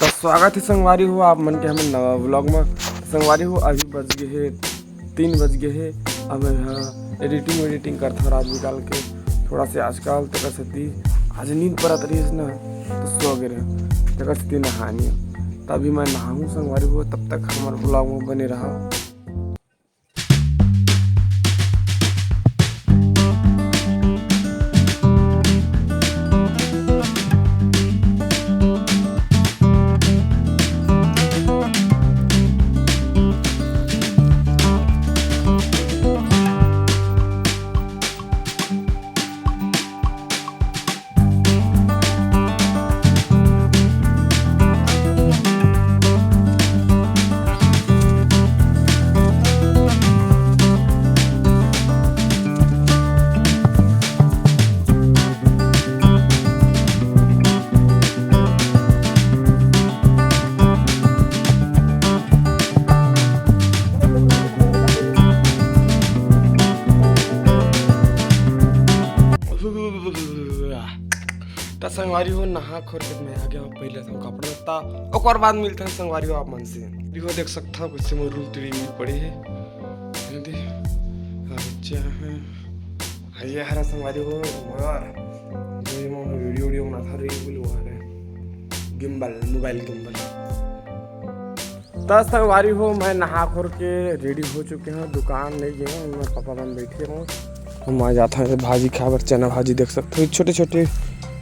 तो स्वागत है संगवारी हो आप मन के हमें नवा व्लॉग में। संगवारी हो अभी बज गए है 3 बज गए है। अब यहाँ एडिटिंग करता हूँ रात निकाल के थोड़ा से आजकल तक सती आज नींद पड़त रही है ना तो सो गए तक सती नहानी तभी मैं नहाऊँ संगवारी हो। तब तक हमारे व्लॉग में बने रहा। तो संगवारी हो नहा खोर के मैं आ गया पहले तो कपड़ा लत्ता और बाद मिलते हैं संगवारी हो आप मन से देखो देख सकता हो कुछ में रूल टिड़ी मिल पड़ी है अच्छा है ये हरा संगवारी हो यार जो मैं वीडियो बना था रील वो है गिम्बल मोबाइल गिम्बल। तो संगवारी हो मैं नहा खोर के रेडी हो चुके हैं दुकान ले गए हैं मैं पापा बन बैठे हूँ हम आ जाता है भाजी खावर चना भाजी देख सकते हो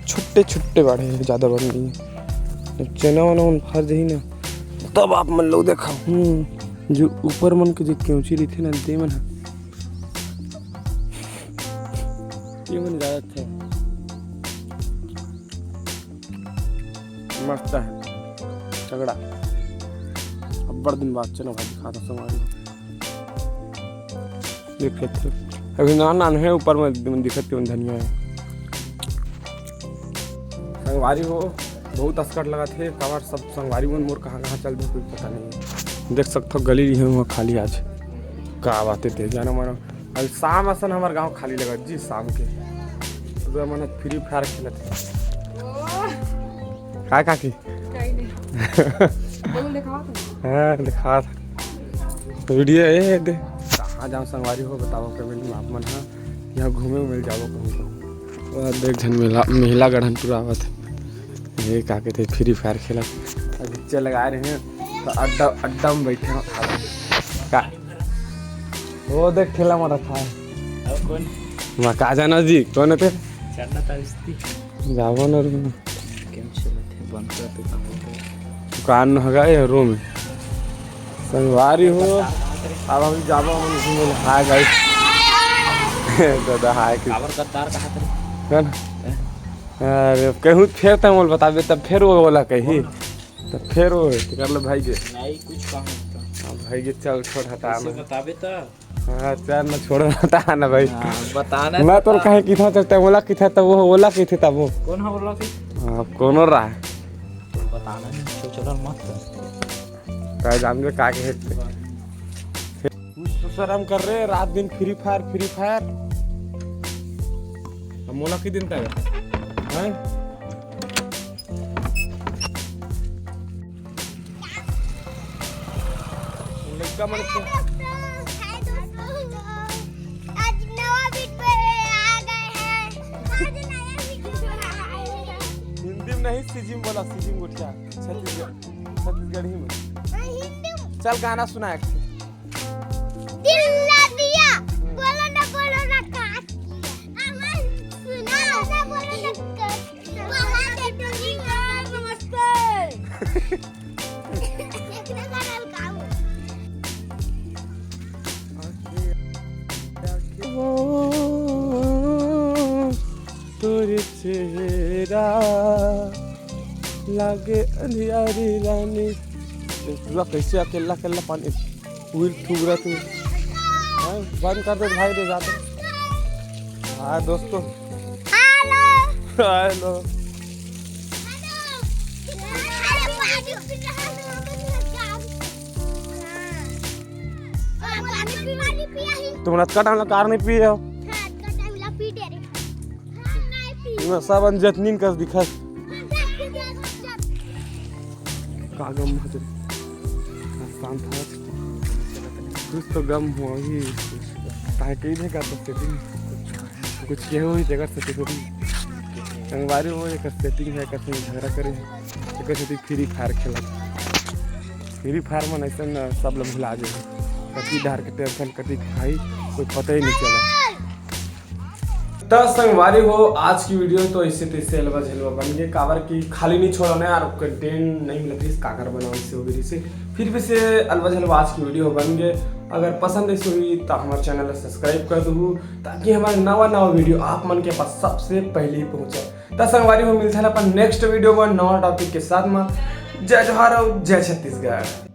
छोटे छोटे बाड़े हैं ज़्यादा बन नहीं चना वना फर जाही ना तब आप मन लोग देखा जो ऊपर मन के जो क्योंची रही थी ना ते मन ये मन ज़्यादा अच्छा मस्त है तगड़ा अब बड़ दिन बाद चना भाजी खाता संगवारी देख लेते अभी नान है ऊपर में दिखती हूँ धनिया है संगवारी हो बहुत अस्कट लगा थे कवर सब संगवारी में मोर कहाँ चल दे कोई पता नहीं देख सकते हो गली है वहाँ खाली आज का बातें थे जाना मानो अभी शाम असन हमारे गांव खाली लगा जी शाम के तो मैंने फ्री फायर खेला था का की हाँ दिखा था वीडियो ये दे कहाँ जाओ संगवारी हो बताओ कमेंट में आप मन हाँ यहाँ घूमे मिल जाओ कहूँ देख झन महिला गढ़न पूरा आवत ये का कहते फ्री फायर खेला बच्चे लगा रहे हैं तो अड्डा में बैठे हैं का वो देख ठेला में रखा है कौन मैं का जाना जी कौन थे जाओ ना दुकान होगा ये रूम संगवारी हो अब हम जाबो हम घूमे हाय गाइस दादा हाय का तार कहां था अरे कहूँ फिर तब बोल बताबे तब फिर वो बोला कही तब फिर वो कर लो भाई के नहीं कुछ कहा भाई के चल छोड़ हटा ना बताबे तो हाँ चल ना छोड़ हटा ना भाई बताना मैं तो कहे कि था चलते बोला कि था तब वो बोला कि थे तब वो कौन है बोला कि हाँ कौन हो रहा है बताना नहीं चलो मत का जान में का के कुछ तो शर्म कर रहे रात दिन फ्री फायर हम मोला के दिन तक है लड़का मन को आज नवा वीडियो आ गए हैं आज नया वीडियो आया हिंदी में नहीं सिजिम बोला सिजिम गुटिया छत्तीसगढ़ी में हिंदी चल गाना सुना एक दिल ला दिया बोलो ना काट अमन सुना ना बोलो ना वहां के टोनी नमस्ते कितना गाना गाओ तोरे चेहरा लागे अंधियारी रानी तू कैसे अकेला पानी उल ठुगरा तू बंद कर दे भाई रे जाते हाँ दोस्तों हेलो तुम रात का टाइम कार नहीं पिए हो सब जतनीन कर दिखा का गम है शांत था कुछ तो गम हुआ ही काहे कही देगा तो सेटिंग कुछ के हो ही जगह से थोड़ी संगवारी वो एक सेटिंग है कैसे झगड़ा करे एक से फ्री फायर खेला फ्री फायर में ऐसा न सब लोग भुला जाए कति धार के टेंशन कति खाई कोई पता ही नहीं चला। तो संगवारी हो आज की वीडियो तो इससे तैसे हलवा झलवा बन गए कावर की खाली नहीं छोड़ा ना यार कंटेंट नहीं मिला थी काकर बनाओ इससे वगैरह से फिर भी से अलवा झलवा आज की वीडियो बन गए। अगर पसंद ऐसे हुई तो हमारे चैनल को सब्सक्राइब कर दो ताकि हमारे नवा वीडियो आप मन के पास सबसे पहले ही पहुंचे। तो संगवारी हो मिलते हैं अपन नेक्स्ट वीडियो में नवा टॉपिक के साथ में। जय जोहार और जय छत्तीसगढ़।